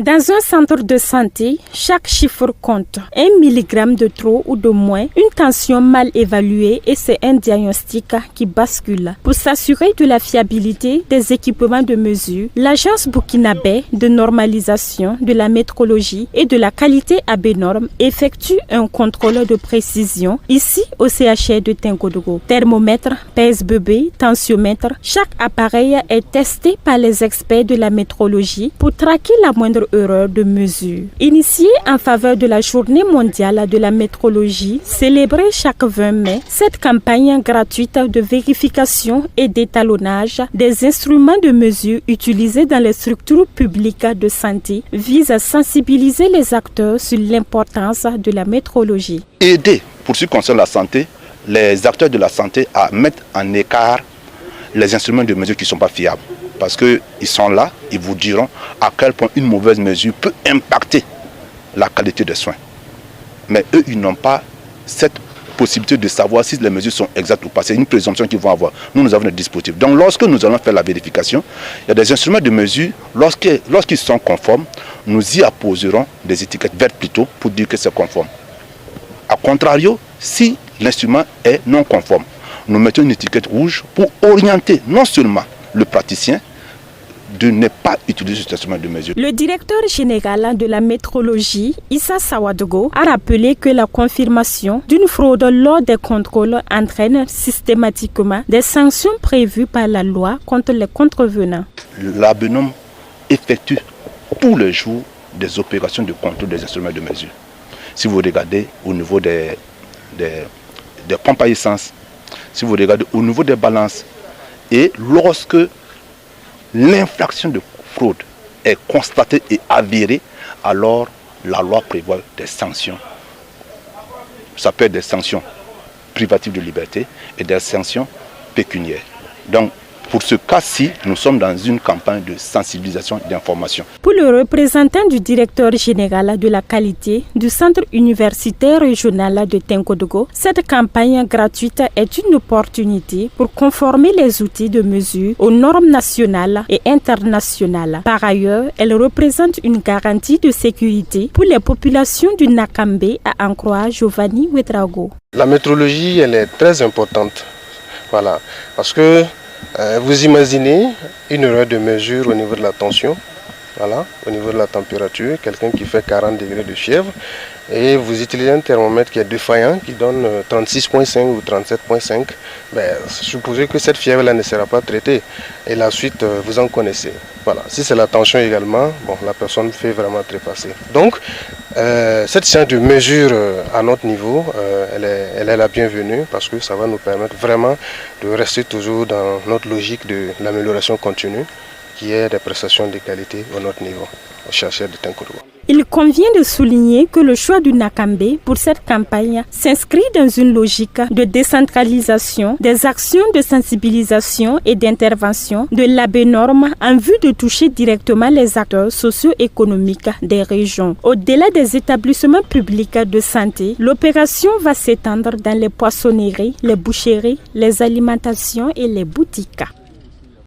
Dans un centre de santé, chaque chiffre compte. 1 mg de trop ou de moins, une tension mal évaluée et c'est un diagnostic qui bascule. Pour s'assurer de la fiabilité des équipements de mesure, l'agence burkinabé de normalisation de la métrologie et de la qualité ABNORM effectue un contrôle de précision ici au CHR de Tinkodogo. Thermomètre, pèse-bébé, tensiomètre, chaque appareil est testé par les experts de la métrologie pour traquer la moindre erreur de mesure. Initiée en faveur de la Journée mondiale de la métrologie, célébrée chaque 20 mai, cette campagne gratuite de vérification et d'étalonnage des instruments de mesure utilisés dans les structures publiques de santé vise à sensibiliser les acteurs sur l'importance de la métrologie. Aider, pour ce qui concerne la santé, les acteurs de la santé à mettre en écart les instruments de mesure qui ne sont pas fiables. Parce qu'ils sont là, ils vous diront à quel point une mauvaise mesure peut impacter la qualité des soins. Mais eux, ils n'ont pas cette possibilité de savoir si les mesures sont exactes ou pas. C'est une présomption qu'ils vont avoir. Nous avons des dispositifs. Donc lorsque nous allons faire la vérification, il y a des instruments de mesure, lorsqu'ils sont conformes, nous y apposerons des étiquettes vertes plutôt pour dire que c'est conforme. A contrario, si l'instrument est non conforme, nous mettons une étiquette rouge pour orienter non seulement le praticien de ne pas utiliser cet instrument de mesure. Le directeur général de la métrologie, Issa Sawadogo, a rappelé que la confirmation d'une fraude lors des contrôles entraîne systématiquement des sanctions prévues par la loi contre les contrevenants. L'ABNORM effectue tous les jours des opérations de contrôle des instruments de mesure. Si vous regardez au niveau des pompes à essence, si vous regardez au niveau des balances, et lorsque l'infraction de fraude est constatée et avérée, alors la loi prévoit des sanctions. Ça peut être des sanctions privatives de liberté et des sanctions pécuniaires. Donc, pour ce cas-ci, nous sommes dans une campagne de sensibilisation et d'information. Pour le représentant du directeur général de la qualité du Centre universitaire régional de Tinkodogo, cette campagne gratuite est une opportunité pour conformer les outils de mesure aux normes nationales et internationales. Par ailleurs, elle représente une garantie de sécurité pour les populations du Nakambe, à en croire Giovanni Ouedraogo. La métrologie, elle est très importante. Voilà, parce que vous imaginez une erreur de mesure au niveau de la tension, voilà, au niveau de la température, quelqu'un qui fait 40 degrés de fièvre et vous utilisez un thermomètre qui est défaillant, qui donne 36,5 ou 37,5, supposez que cette fièvre-là ne sera pas traitée et la suite vous en connaissez. Voilà. Si c'est la tension également, la personne fait vraiment trépasser. Donc, cette séance de mesure à notre niveau, elle est la bienvenue parce que ça va nous permettre vraiment de rester toujours dans notre logique de l'amélioration continue qui est des prestations de qualité à notre niveau, au CHR de Tinkodogo. Il convient de souligner que le choix du Nakambe pour cette campagne s'inscrit dans une logique de décentralisation des actions de sensibilisation et d'intervention de l'ABNORM en vue de toucher directement les acteurs socio-économiques des régions. Au-delà des établissements publics de santé, l'opération va s'étendre dans les poissonneries, les boucheries, les alimentations et les boutiques.